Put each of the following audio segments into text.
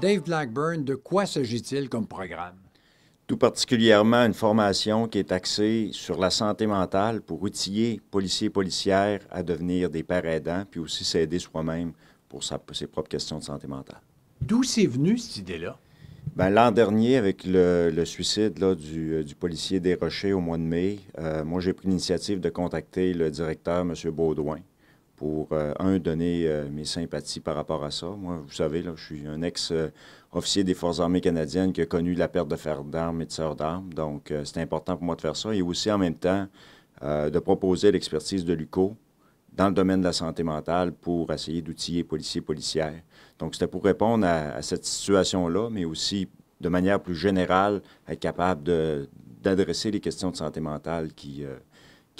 Dave Blackburn, de quoi s'agit-il comme programme? Tout particulièrement une formation qui est axée sur la santé mentale pour outiller policiers et policières à devenir des pères aidants, puis aussi s'aider soi-même pour ses propres questions de santé mentale. D'où c'est venu cette idée-là? Bien, l'an dernier, avec le suicide là, du policier Desrochers au mois de mai, moi j'ai pris l'initiative de contacter le directeur, M. Baudouin, pour, donner mes sympathies par rapport à ça. Moi, vous savez, là, je suis un ex-officier des Forces armées canadiennes qui a connu la perte de frères d'armes et de sœurs d'armes. Donc, c'est important pour moi de faire ça. Et aussi, en même temps, de proposer l'expertise de l'UQO dans le domaine de la santé mentale pour essayer d'outiller policiers et policières. Donc, c'était pour répondre à cette situation-là, mais aussi, de manière plus générale, être capable d'adresser les questions de santé mentale qui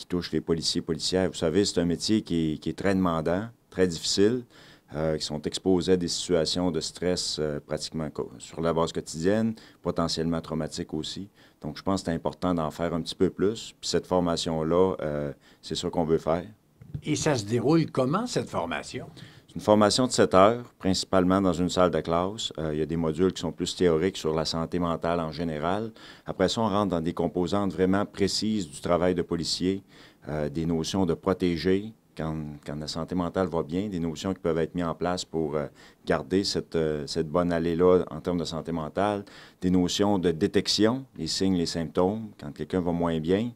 touchent les policiers et policières. Vous savez, c'est un métier qui est très demandant, très difficile, qui sont exposés à des situations de stress pratiquement sur la base quotidienne, potentiellement traumatiques aussi. Donc, je pense que c'est important d'en faire un petit peu plus. Puis cette formation-là, c'est ça qu'on veut faire. Et ça se déroule comment, cette formation? C'est une formation de 7 heures, principalement dans une salle de classe. Il y a des modules qui sont plus théoriques sur la santé mentale en général. Après ça, on rentre dans des composantes vraiment précises du travail de policier, des notions de protéger quand la santé mentale va bien, des notions qui peuvent être mises en place pour garder cette bonne allée-là en termes de santé mentale, des notions de détection, les signes, les symptômes, quand quelqu'un va moins bien.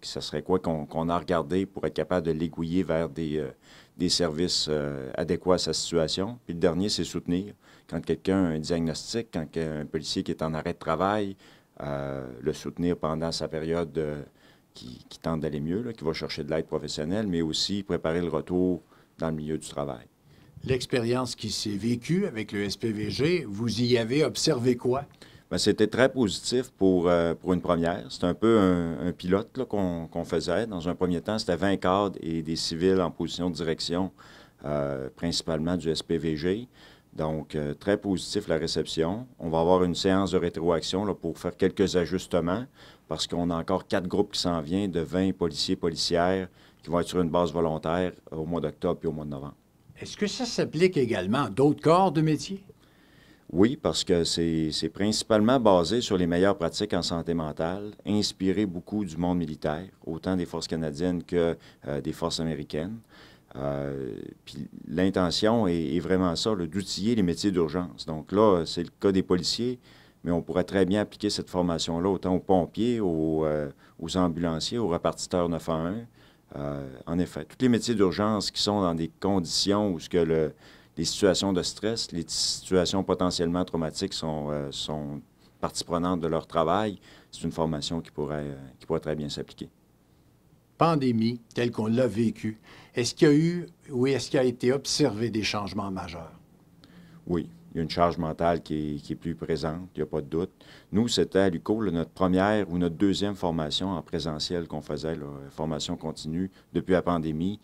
Ce serait quoi qu'on a regardé pour être capable de l'aiguiller vers des services adéquats à sa situation. Puis le dernier, c'est soutenir. Quand quelqu'un a un diagnostic, quand un policier qui est en arrêt de travail, le soutenir pendant sa période qui tente d'aller mieux, là, qui va chercher de l'aide professionnelle, mais aussi préparer le retour dans le milieu du travail. L'expérience qui s'est vécue avec le SPVG, vous y avez observé quoi? Bien, c'était très positif pour une première. C'était un peu un pilote qu'on faisait. Dans un premier temps, c'était 20 cadres et des civils en position de direction, principalement du SPVG. Donc, très positif la réception. On va avoir une séance de rétroaction là, pour faire quelques ajustements parce qu'on a encore 4 groupes qui s'en viennent de 20 policiers et policières qui vont être sur une base volontaire au mois d'octobre et au mois de novembre. Est-ce que ça s'applique également à d'autres corps de métier? Oui, parce que c'est principalement basé sur les meilleures pratiques en santé mentale, inspiré beaucoup du monde militaire, autant des forces canadiennes que des forces américaines. Puis l'intention est vraiment ça, d'outiller les métiers d'urgence. Donc là, c'est le cas des policiers, mais on pourrait très bien appliquer cette formation-là autant aux pompiers, aux ambulanciers, aux répartiteurs 911. En effet, tous les métiers d'urgence qui sont dans des conditions où les situations de stress, les situations potentiellement traumatiques sont partie prenante de leur travail, c'est une formation qui pourrait très bien s'appliquer. Pandémie, telle qu'on l'a vécue, est-ce qu'il y a eu ou est-ce qu'il a été observé des changements majeurs? Oui, il y a une charge mentale qui est plus présente, il n'y a pas de doute. Nous, c'était à l'UQO, notre première ou notre deuxième formation en présentiel qu'on faisait, là, formation continue depuis la pandémie.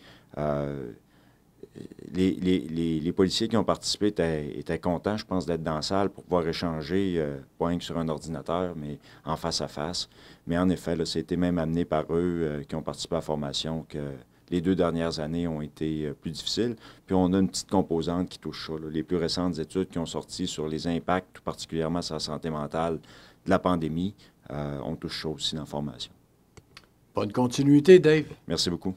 Les policiers qui ont participé étaient contents, je pense, d'être dans la salle pour pouvoir échanger, pas rien que sur un ordinateur, mais en face à face. Mais en effet, là, ça a été même amené par eux qui ont participé à la formation que les 2 dernières années ont été plus difficiles. Puis on a une petite composante qui touche ça, là. Les plus récentes études qui ont sorti sur les impacts, tout particulièrement sur la santé mentale de la pandémie, on touche ça aussi dans la formation. Bonne continuité, Dave. Merci beaucoup.